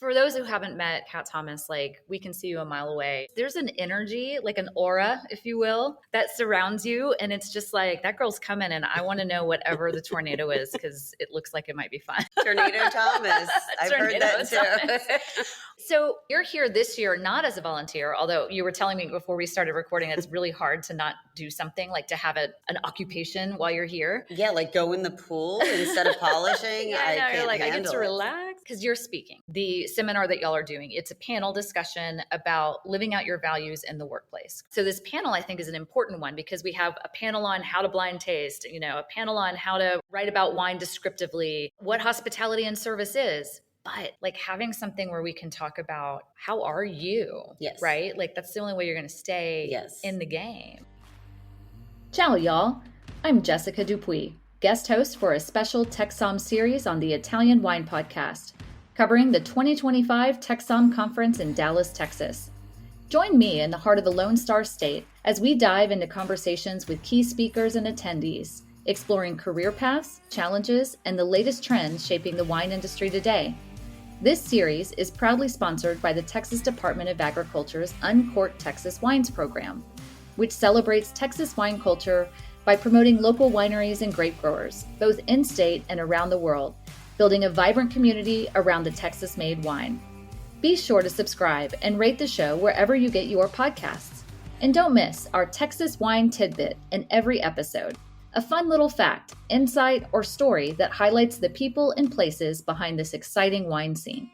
For those who haven't met Kat Thomas, like we can see you a mile away. There's an energy, like an aura, if you will, that surrounds you. And it's just like, that girl's coming and I want to know whatever the tornado is because it looks like it might be fun. Tornado Thomas. I've heard that too. So you're here this year, not as a volunteer, although you were telling me before we started recording, it's really hard to not do something, like to have an occupation while you're here. Yeah, like go in the pool instead of polishing. Yeah, I can't you're like, I get handle to it. relax because you're speaking. The seminar that y'all are doing, it's a panel discussion about living out your values in the workplace. So this panel, I think, is an important one because we have a panel on how to blind taste, a panel on how to write about wine descriptively, what hospitality and service is. But like having something where we can talk about how are you, Yes. right? Like that's the only way you're going to stay Yes. in the game. Ciao, y'all. I'm Jessica Dupuy, guest host for a special TEXSOM series on the Italian Wine Podcast, covering the 2025 TEXSOM Conference in Dallas, Texas. Join me in the heart of the Lone Star State as we dive into conversations with key speakers and attendees, exploring career paths, challenges, and the latest trends shaping the wine industry today. This series is proudly sponsored by the Texas Department of Agriculture's Uncork Texas Wines program, which celebrates Texas wine culture by promoting local wineries and grape growers, both in-state and around the world, building a vibrant community around the Texas-made wine. Be sure to subscribe and rate the show wherever you get your podcasts. And don't miss our Texas wine tidbit in every episode. A fun little fact, insight, or story that highlights the people and places behind this exciting wine scene.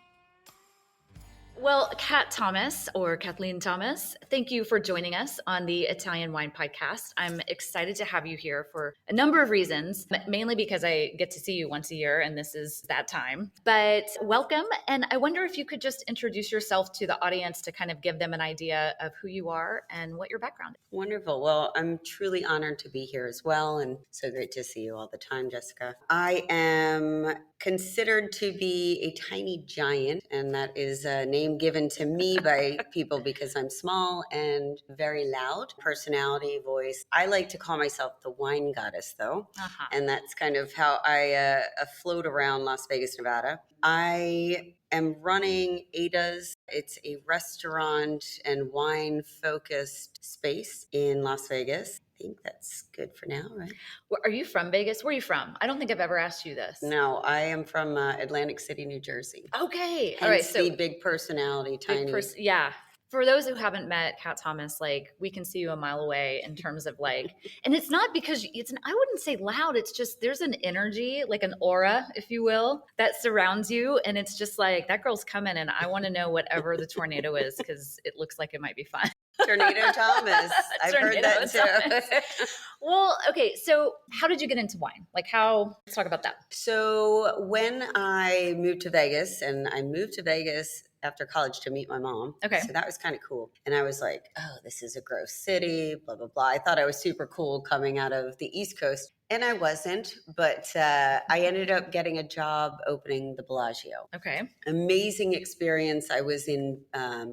Well, Kat Thomas, or Kathleen Thomas, thank you for joining us on the Italian Wine Podcast. I'm excited to have you here for a number of reasons, mainly because I get to see you once a year, and this is that time. But welcome, and I wonder if you could just introduce yourself to the audience to kind of give them an idea of who you are and what your background is. Wonderful. Well, I'm truly honored to be here as well, and so great to see you all the time, Jessica. I am considered to be a tiny giant, and that is a name given to me by people because I'm small and very loud. Personality, voice. I like to call myself the wine goddess, though, and that's kind of how I float around Las Vegas, Nevada. I am running Ada's. It's a restaurant and wine focused space in Las Vegas. I think that's good for now, right? Are you from Vegas? Where are you from? I don't think I've ever asked you this. No, I am from Atlantic City, New Jersey. Okay. Hence all right. So the big personality, tiny. Yeah. For those who haven't met Kat Thomas, like we can see you a mile away in terms of like, and it's not because I wouldn't say loud. It's just, there's an energy, like an aura, if you will, that surrounds you. And it's just like, that girl's coming and I want to know whatever the tornado is because it looks like it might be fun. Tornado Thomas. I've heard that too. Well, okay. So how did you get into wine? Let's talk about that. So when I moved to Vegas, and I moved to Vegas after college to meet my mom. Okay. So that was kind of cool. And I was like, oh, this is a gross city, blah, blah, blah. I thought I was super cool coming out of the East Coast. And I wasn't, but I ended up getting a job opening the Bellagio. Okay. Amazing experience. I was in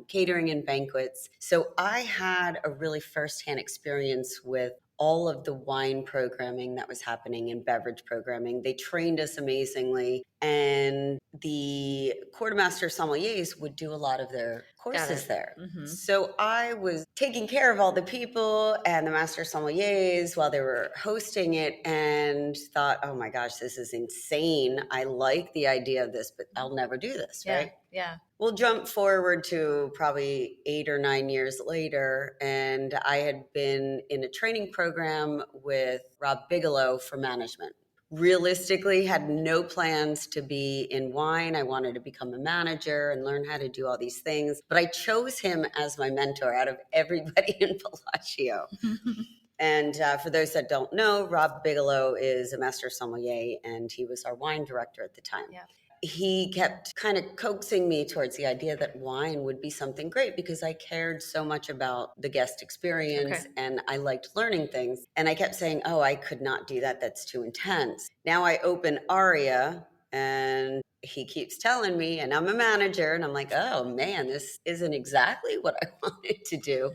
catering and banquets. So I had a really firsthand experience with all of the wine programming that was happening and beverage programming. They trained us amazingly. And the quartermaster sommeliers would do a lot of their courses there. Mm-hmm. So I was taking care of all the people and the master sommeliers while they were hosting it and thought, oh my gosh, this is insane. I like the idea of this, but I'll never do this, right? Yeah. We'll jump forward to probably 8 or 9 years later, and I had been in a training program with Rob Bigelow for management. Realistically, had no plans to be in wine. I wanted to become a manager and learn how to do all these things, but I chose him as my mentor out of everybody in Bellagio. And for those that don't know, Rob Bigelow is a master sommelier, and he was our wine director at the time. Yeah. He kept kind of coaxing me towards the idea that wine would be something great because I cared so much about the guest experience and I liked learning things. And I kept saying, oh, I could not do that. That's too intense. Now I open Aria and he keeps telling me, and I'm a manager, and I'm like, oh man, this isn't exactly what I wanted to do.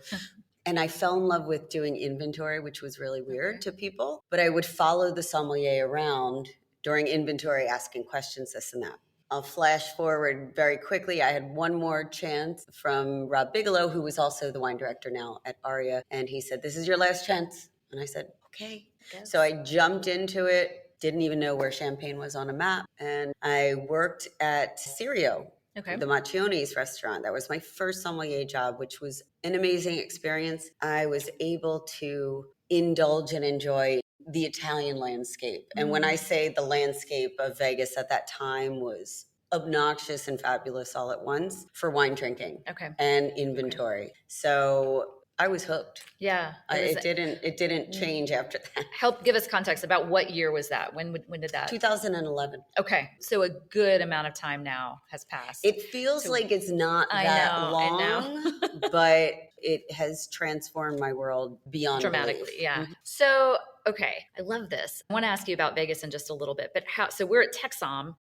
And I fell in love with doing inventory, which was really weird to people. But I would follow the sommelier around during inventory, asking questions, this and that. I'll flash forward very quickly. I had one more chance from Rob Bigelow, who was also the wine director now at Aria. And he said, "This is your last chance." And I said, "Okay." So I jumped into it, didn't even know where Champagne was on a map. And I worked at Sirio, the Maccione's restaurant. That was my first sommelier job, which was an amazing experience. I was able to indulge and enjoy the Italian landscape. And when I say the landscape of Vegas at that time was obnoxious and fabulous all at once for wine drinking and inventory. So I was hooked. Yeah. It didn't change after that. Help give us context about what year was that? When did that? 2011. Okay. So a good amount of time now has passed. It feels like it's not that long, but it has transformed my world beyond dramatically. belief. Yeah. So, okay. I love this. I want to ask you about Vegas in just a little bit, but so we're at TEXSOM.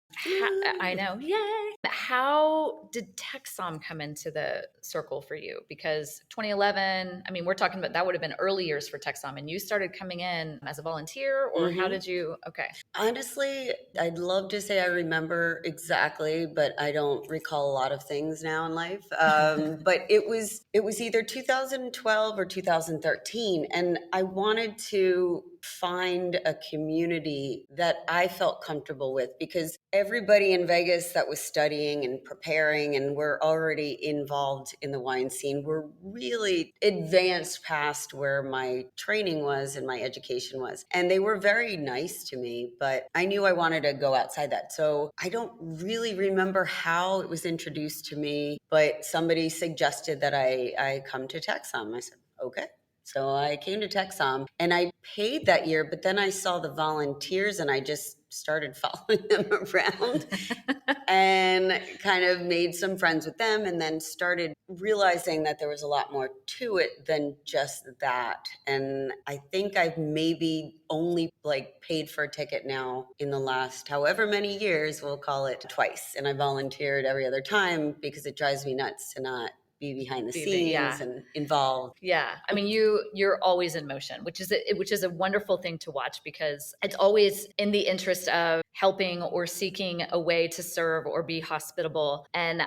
I know. Yay. How did TEXSOM come into the circle for you? Because 2011, I mean, we're talking about that would have been early years for TEXSOM, and you started coming in as a volunteer, or how did you? Okay. Honestly, I'd love to say I remember exactly, but I don't recall a lot of things now in life. But it was either 2012 or 2013, and I wanted to find a community that I felt comfortable with, because everybody in Vegas that was studying and preparing and were already involved in the wine scene were really advanced past where my training was and my education was. And they were very nice to me, but I knew I wanted to go outside that. So I don't really remember how it was introduced to me, but somebody suggested that I come to TEXSOM. I said, okay. So I came to TEXSOM and I paid that year, but then I saw the volunteers and I just started following them around and kind of made some friends with them, and then started realizing that there was a lot more to it than just that. And I think I've maybe only paid for a ticket now in the last however many years, we'll call it, twice. And I volunteered every other time because it drives me nuts to not be behind the scenes and involved. Yeah. I mean, you're always in motion, which is a wonderful thing to watch, because it's always in the interest of helping or seeking a way to serve or be hospitable. And,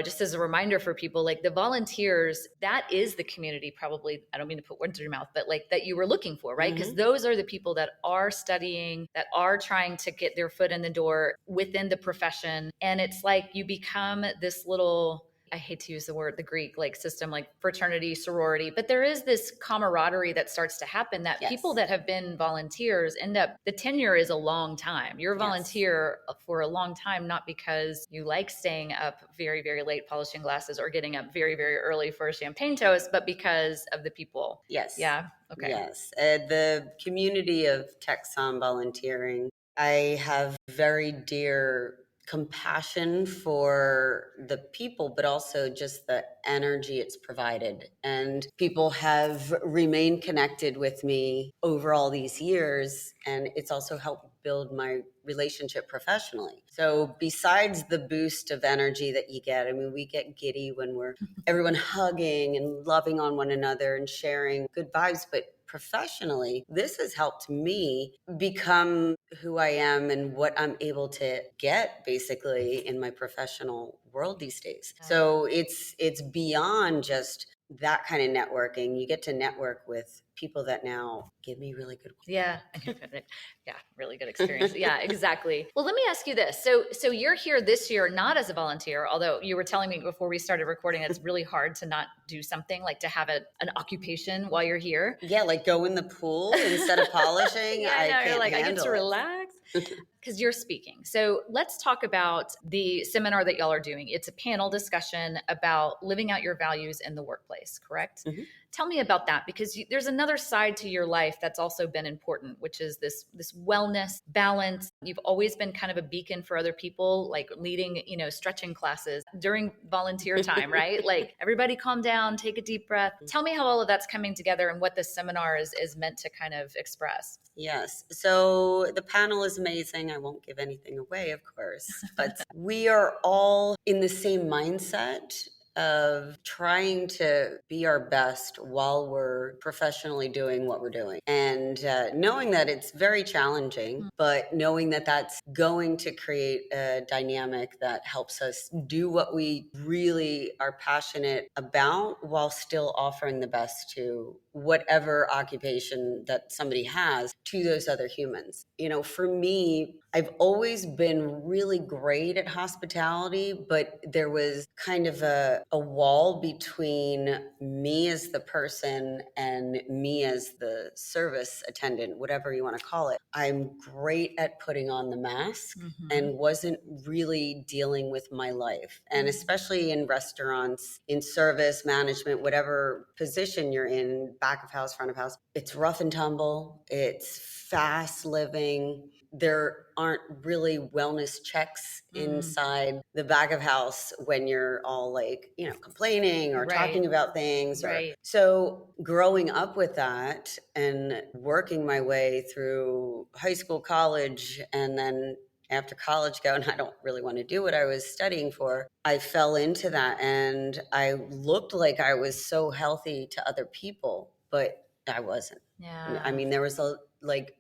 just as a reminder for people, like the volunteers, that is the community, probably, I don't mean to put words in your mouth, but that you were looking for, right? Because those are the people that are studying, that are trying to get their foot in the door within the profession. And it's like you become this little, I hate to use the Greek system, fraternity, sorority, but there is this camaraderie that starts to happen, that people that have been volunteers end up, the tenure is a long time. You're a volunteer for a long time, not because you like staying up very, very late polishing glasses or getting up very, very early for a champagne toast, but because of the people. Yes. Yeah. Okay. Yes. The community of TEXSOM volunteering, I have very dear compassion for the people, but also just the energy it's provided. And people have remained connected with me over all these years, and it's also helped build my relationship professionally. So besides the boost of energy that you get, I mean, we get giddy when we're everyone hugging and loving on one another and sharing good vibes, but professionally, this has helped me become who I am and what I'm able to get basically in my professional world these days. So it's beyond just that kind of networking. You get to network with people that now give me really good. Yeah. Yeah. Really good experience. Yeah, exactly. Well, let me ask you this. So you're here this year, not as a volunteer, although you were telling me before we started recording, it's really hard to not do something, to have an occupation while you're here. Yeah. Go in the pool instead of polishing. Yeah, I know. You're I get to it. relax. Because you're speaking. So let's talk about the seminar that y'all are doing. It's a panel discussion about living out your values in the workplace, correct? Tell me about that, because there's another side to your life that's also been important, which is this wellness, balance. You've always been kind of a beacon for other people, leading, stretching classes during volunteer time, right? Everybody calm down, take a deep breath. Tell me how all of that's coming together and what this seminar is meant to kind of express. Yes. So the panel is amazing. I won't give anything away, of course, but we are all in the same mindset of trying to be our best while we're professionally doing what we're doing. And knowing that it's very challenging, but knowing that that's going to create a dynamic that helps us do what we really are passionate about while still offering the best to whatever occupation that somebody has to those other humans. You know, for me, I've always been really great at hospitality, but there was kind of a wall between me as the person and me as the service attendant, whatever you want to call it. I'm great at putting on the mask and wasn't really dealing with my life. And especially in restaurants, in service, management, whatever position you're in, back of house, front of house, it's rough and tumble, it's fast living. There aren't really wellness checks inside the back of house when you're all like, you know, complaining or talking about things. So growing up with that and working my way through high school, college, and then after college going, I don't really want to do what I was studying for. I fell into that and I looked like I was so healthy to other people, but I wasn't. I mean, there was a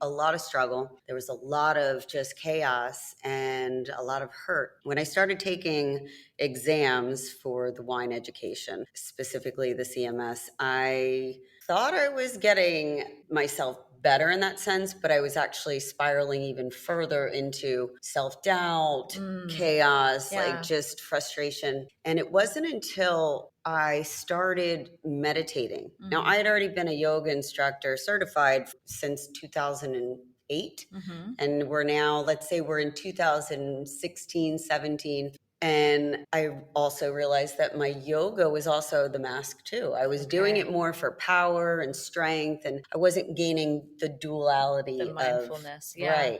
lot of struggle. There was a lot of just chaos and a lot of hurt. When I started taking exams for the wine education, specifically the CMS, I thought I was getting myself better in that sense, but I was actually spiraling even further into self-doubt, chaos, like just frustration. And it wasn't until I started meditating. Now, I had already been a yoga instructor certified since 2008. And we're now, let's say we're in 2016, 17. And I also realized that my yoga was also the mask too. I was doing it more for power and strength, and I wasn't gaining the duality The mindfulness. of, right.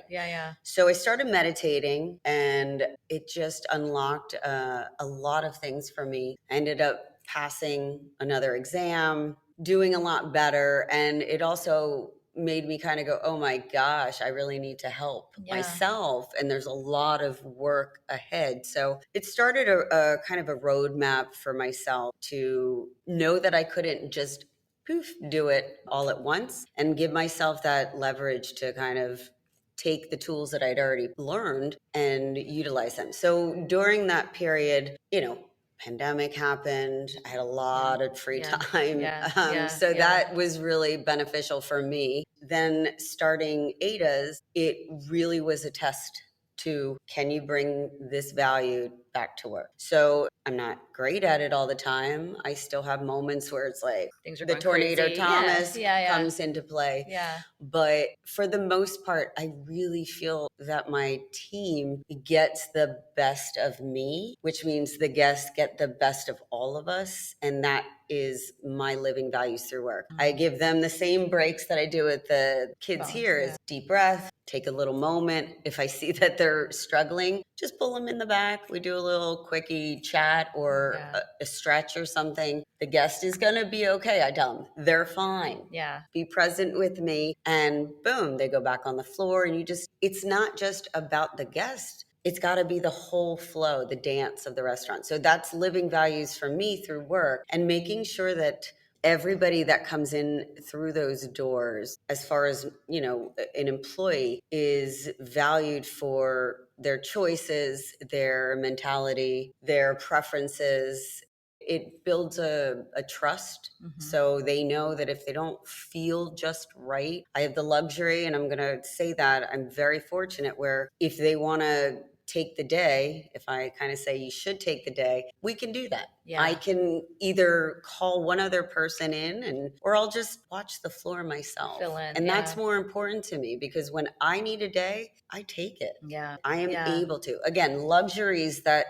So I started meditating and it just unlocked a lot of things for me. I ended up passing another exam, doing a lot better. And it also made me kind of go, oh my gosh, I really need to help myself. And there's a lot of work ahead. So it started a kind of a roadmap for myself to know that I couldn't just poof, do it all at once and give myself that leverage to kind of take the tools that I'd already learned and utilize them. So during that period, you know, pandemic happened. I had a lot of free time. So that was really beneficial for me. Then starting ADAs, it really was a test to, can you bring this value back to work? So I'm not great at it all the time. I still have moments where it's like Things are the going tornado crazy. Thomas comes into play. But for the most part, I really feel that my team gets the best of me, which means the guests get the best of all of us. And that is my living values through work. I give them the same breaks that I do with the kids here is deep breath, take a little moment. If I see that they're struggling, just pull them in the back. We do a little quickie chat or a stretch or something. The guest is going to be okay. I tell them they're fine. Be present with me. And boom, they go back on the floor. And it's not just about the guest. It's got to be the whole flow, the dance of the restaurant. So that's living values for me through work and making sure that everybody that comes in through those doors, as far as, you know, an employee is valued for their choices, their mentality, their preferences. It builds a trust. So they know that if they don't feel just right, I have the luxury, and I'm going to say that I'm very fortunate where if they want to take the day, if I kind of say you should take the day, we can do that. I can either call one other person in or I'll just watch the floor myself. Fill in, and that's more important to me because when I need a day, I take it. I am able to. Again, luxuries that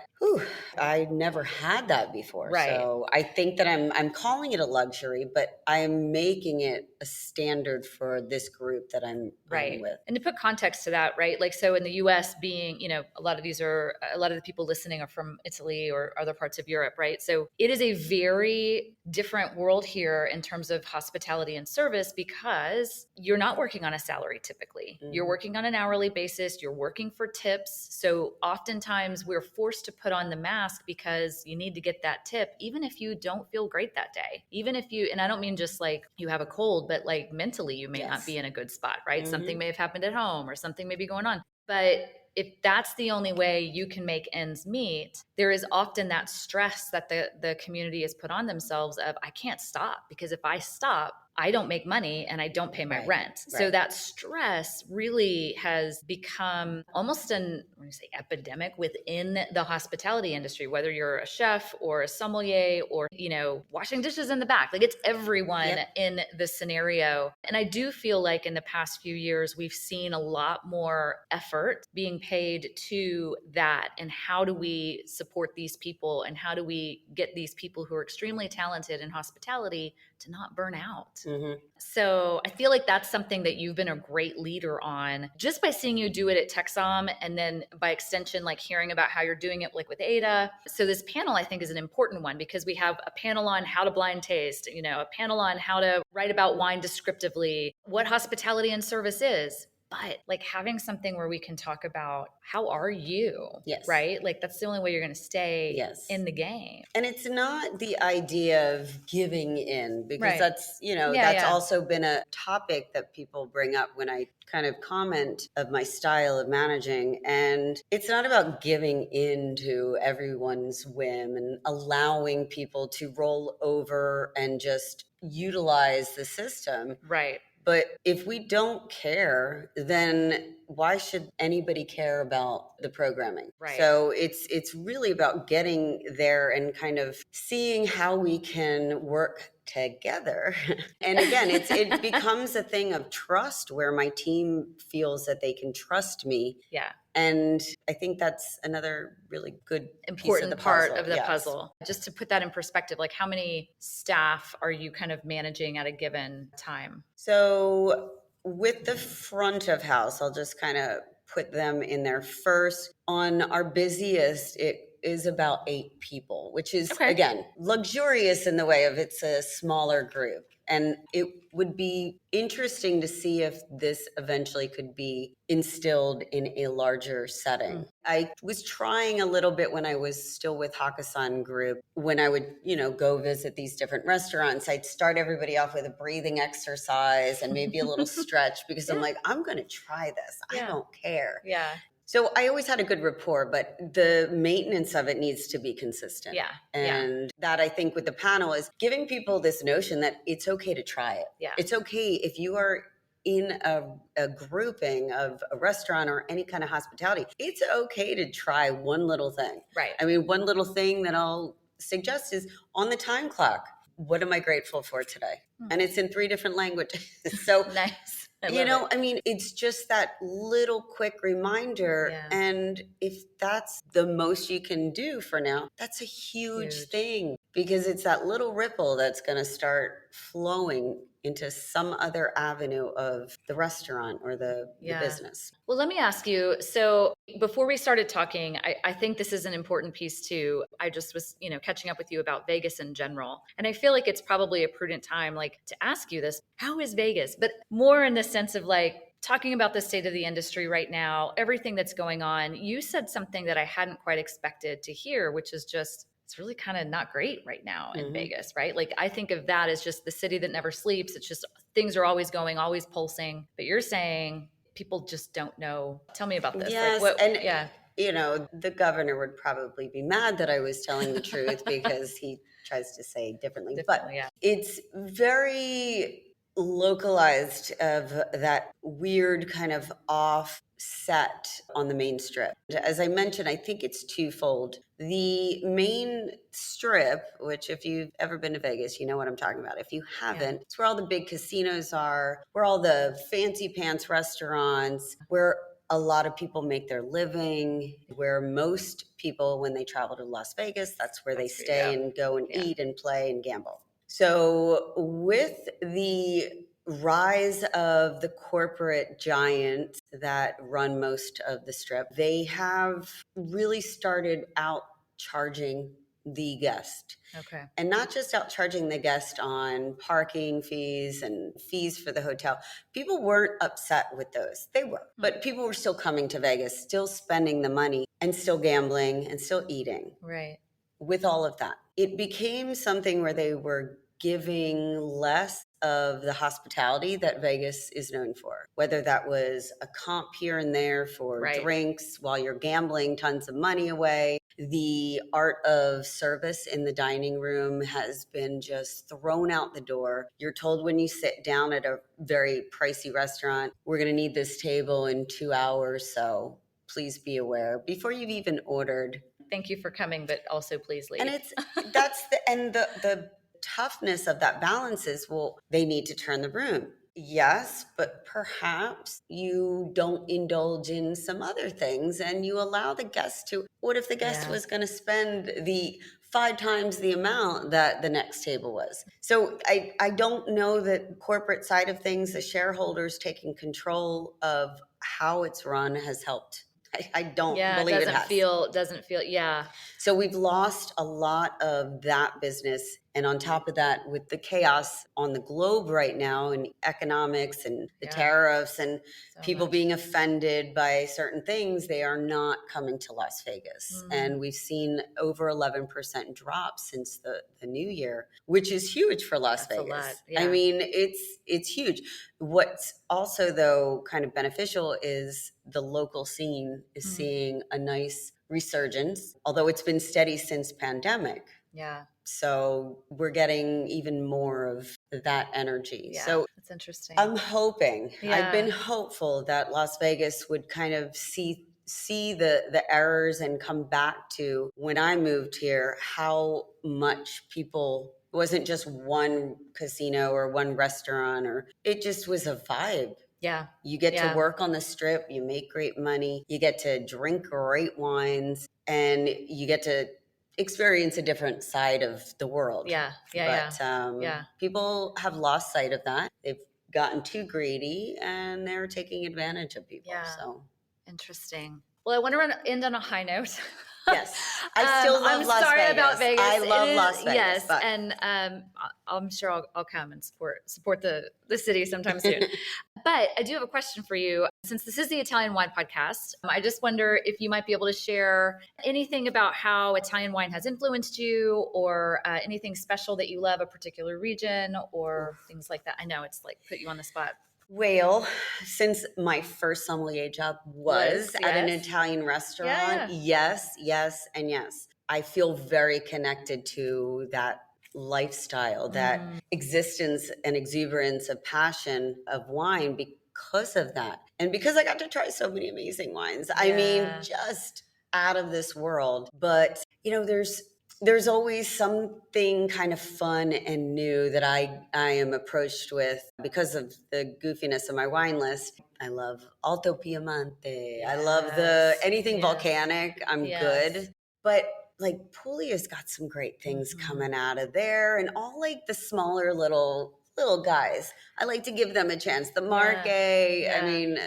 I never had that before. So I think that I'm calling it a luxury, but I'm making it a standard for this group that I'm with. And to put context to that, right? Like, so in the US being, you know, a lot of the people listening are from Italy or other parts of Europe, right? So it is a very different world here in terms of hospitality and service because you're not working on a salary typically. You're working on an hourly basis. You're working for tips. So oftentimes we're forced to put put on the mask because you need to get that tip, even if you don't feel great that day. Even if you, and I don't mean just like you have a cold, but like mentally you may not be in a good spot, right? Something may have happened at home or something may be going on. But if that's the only way you can make ends meet, there is often that stress that the community has put on themselves of, I can't stop, because if I stop, I don't make money and I don't pay my rent. So that stress really has become almost an, when you say epidemic within the hospitality industry, whether you're a chef or a sommelier or, washing dishes in the back, like it's everyone in the scenario. And I do feel like in the past few years, we've seen a lot more effort being paid to that. And how do we support these people? And how do we get these people who are extremely talented in hospitality to not burn out? So I feel like that's something that you've been a great leader on, just by seeing you do it at TEXSOM, and then by extension, like hearing about how you're doing it, like with Ada. So this panel, I think, is an important one, because we have a panel on how to blind taste, a panel on how to write about wine descriptively, what hospitality and service is. But like having something where we can talk about how are you, right? Like that's the only way you're going to stay in the game. And it's not the idea of giving in, because that's, that's also been a topic that people bring up when I kind of comment of my style of managing. And it's not about giving in to everyone's whim and allowing people to roll over and just utilize the system. Right. But if we don't care, then why should anybody care about the programming? Right. So it's really about getting there and kind of seeing how we can work together. And again, it becomes a thing of trust, where my team feels that they can trust me. Yeah. And I think that's another really good important part of the puzzle. Just to put that in perspective, like how many staff are you kind of managing at a given time? So with the front of house, I'll just kind of put them in there first. On our busiest, it is about 8 people, which is, again, luxurious in the way of it's a smaller group. And it would be interesting to see if this eventually could be instilled in a larger setting. I was trying a little bit when I was still with Hakkasan Group. When I would, go visit these different restaurants, I'd start everybody off with a breathing exercise and maybe a little stretch, because I'm like, I'm going to try this. I don't care. Yeah. So I always had a good rapport, but the maintenance of it needs to be consistent. Yeah. And that, I think, with the panel is giving people this notion that it's okay to try it. Yeah. It's okay if you are in a grouping of a restaurant or any kind of hospitality. It's okay to try one little thing. Right. I mean, one little thing that I'll suggest is on the time clock. What am I grateful for today? And it's in 3 different languages. So nice. I mean, it's just that little quick reminder. Yeah. And if that's the most you can do for now, that's a huge thing, because it's that little ripple that's going to start flowing into some other avenue of the restaurant or the business. Well, let me ask you, so before we started talking, I think this is an important piece too. I just was, catching up with you about Vegas in general. And I feel like it's probably a prudent time, like, to ask you this, how is Vegas? But more in the sense of like, talking about the state of the industry right now, everything that's going on. You said something that I hadn't quite expected to hear, which is just, it's really kind of not great right now in Vegas, right? Like I think of that as just the city that never sleeps. It's just things are always going, always pulsing. But you're saying people just don't know. Tell me about this. Yes, like, the governor would probably be mad that I was telling the truth, because he tries to say differently. But it's very localized of that weird kind of offset on the main strip. As I mentioned, I think it's twofold. The main strip, which if you've ever been to Vegas, you know what I'm talking about. If you haven't, it's where all the big casinos are, where all the fancy pants restaurants, where a lot of people make their living, where most people, when they travel to Las Vegas, that's where they stay and go and eat and play and gamble. So with the rise of the corporate giants that run most of the strip, they have really started out charging the guest. Okay. And not just out charging the guest on parking fees and fees for the hotel. People weren't upset with those. They were. But people were still coming to Vegas, still spending the money. and still gambling and still eating. Right. With all of that, it became something where they were giving less of the hospitality that Vegas is known for, whether that was a comp here and there for Right. drinks while you're gambling tons of money away. The art of service in the dining room has been just thrown out the door. You're told when you sit down at a very pricey restaurant, we're going to need this table in 2 hours, so please be aware before you've even ordered. Thank you for coming, but also please leave. And the toughness of that balance is, well, they need to turn the room. Yes, but perhaps you don't indulge in some other things and you allow the guest to. What if the guest was going to spend the 5 times the amount that the next table was? So I don't know that corporate side of things, the shareholders taking control of how it's run has helped. I don't believe it has. Doesn't feel. Yeah. So we've lost a lot of that business. And on top of that, with the chaos on the globe right now and economics and the tariffs and people being offended by certain things, they are not coming to Las Vegas. And we've seen over 11% drop since the new year, which is huge for Las Vegas. A lot. Yeah. I mean, it's huge. What's also, though, kind of beneficial is the local scene is seeing a nice resurgence, although it's been steady since pandemic. Yeah. So we're getting even more of that energy. Yeah, so that's interesting. I'm hoping, I've been hopeful that Las Vegas would kind of see the errors and come back to when I moved here, how much people, it wasn't just one casino or one restaurant, or it just was a vibe. Yeah. You get to work on the strip, you make great money, you get to drink great wines, and you get to experience a different side of the world. But people have lost sight of that. They've gotten too greedy and they're taking advantage of people. So interesting. Well, I want to end on a high note. Yes. I still love Las Vegas. I'm sorry about Vegas. I love Las Vegas. Yes. But. And I'm sure I'll come and support the city sometime soon. But I do have a question for you. Since this is the Italian Wine Podcast, I just wonder if you might be able to share anything about how Italian wine has influenced you, or anything special that you love, a particular region or things like that. I know it's like put you on the spot. Well, since my first sommelier job was at an Italian restaurant, yes, and yes. I feel very connected to that lifestyle, that existence and exuberance of passion of wine because of that. And because I got to try so many amazing wines. I mean, just out of this world. But, there's always something kind of fun and new that I am approached with because of the goofiness of my wine list. I love Alto Piemonte. Yes. I love anything volcanic. I'm good. But like Puglia's got some great things coming out of there, and all like the smaller little guys. I like to give them a chance. The Marche, I mean,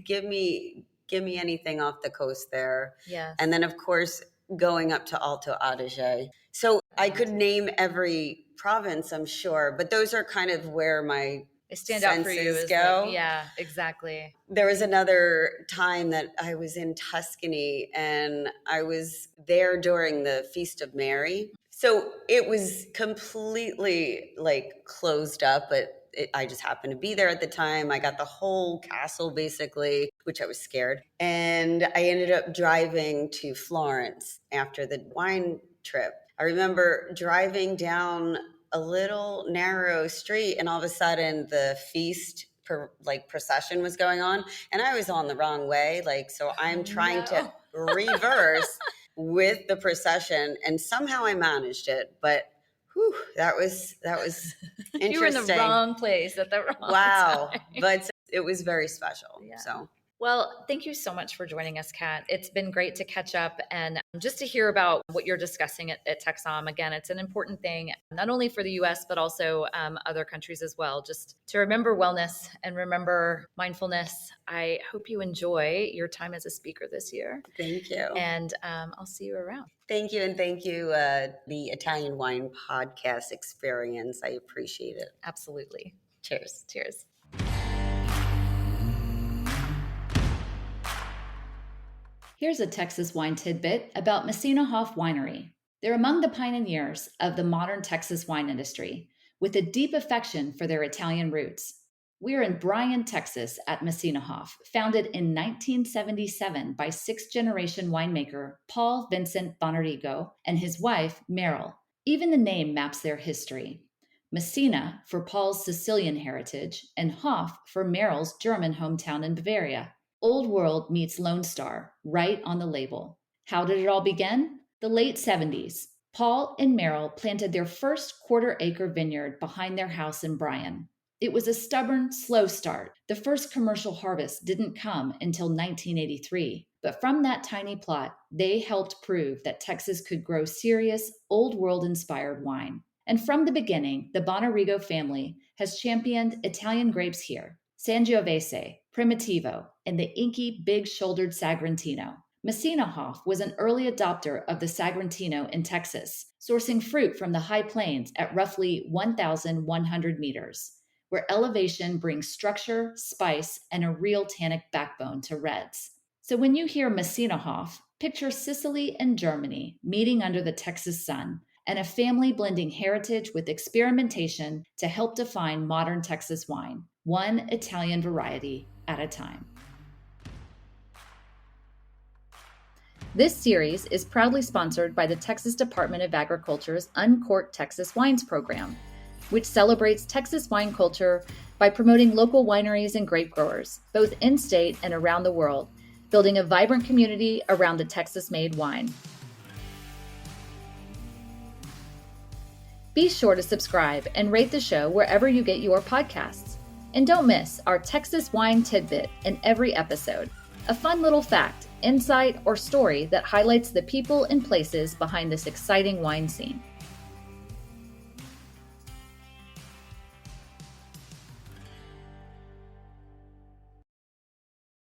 give me anything off the coast there. Yeah. And then of course going up to Alto Adige. So I could name every province, I'm sure, but those are kind of where my stand out for you go. Like, exactly. There was another time that I was in Tuscany and I was there during the Feast of Mary. So it was completely like closed up, but I just happened to be there at the time. I got the whole castle basically, which I was scared. And I ended up driving to Florence after the wine trip. I remember driving down a little narrow street and all of a sudden the feast procession was going on and I was on the wrong way. So I'm trying to reverse with the procession and somehow I managed it. But that was interesting. You were in the wrong place at the wrong time. But it was very special. So. Well, thank you so much for joining us, Kat. It's been great to catch up and just to hear about what you're discussing at TEXSOM. Again, it's an important thing, not only for the U.S., but also other countries as well, just to remember wellness and remember mindfulness. I hope you enjoy your time as a speaker this year. Thank you. And I'll see you around. Thank you. And thank you, the Italian Wine Podcast experience. I appreciate it. Absolutely. Cheers. Cheers. Here's a Texas wine tidbit about Messina Hoff Winery. They're among the pioneers of the modern Texas wine industry, with a deep affection for their Italian roots. We're in Bryan, Texas at Messina Hoff, founded in 1977 by sixth-generation winemaker Paul Vincent Bonarigo and his wife, Meryl. Even the name maps their history. Messina for Paul's Sicilian heritage, and Hoff for Meryl's German hometown in Bavaria. Old World meets Lone Star, right on the label. How did it all begin? The late 70s. Paul and Meryl planted their first quarter-acre vineyard behind their house in Bryan. It was a stubborn, slow start. The first commercial harvest didn't come until 1983. But from that tiny plot, they helped prove that Texas could grow serious, old world-inspired wine. And from the beginning, the Bonarigo family has championed Italian grapes here: Sangiovese, Primitivo, and the inky, big-shouldered Sagrantino. Messina Hoff was an early adopter of the Sagrantino in Texas, sourcing fruit from the high plains at roughly 1,100 meters, where elevation brings structure, spice, and a real tannic backbone to reds. So when you hear Messina Hoff, picture Sicily and Germany meeting under the Texas sun, and a family blending heritage with experimentation to help define modern Texas wine, one Italian variety at a time. This series is proudly sponsored by the Texas Department of Agriculture's Uncork Texas Wines program, which celebrates Texas wine culture by promoting local wineries and grape growers, both in-state and around the world, building a vibrant community around the Texas-made wine. Be sure to subscribe and rate the show wherever you get your podcasts. And don't miss our Texas wine tidbit in every episode, a fun little fact, insight, or story that highlights the people and places behind this exciting wine scene.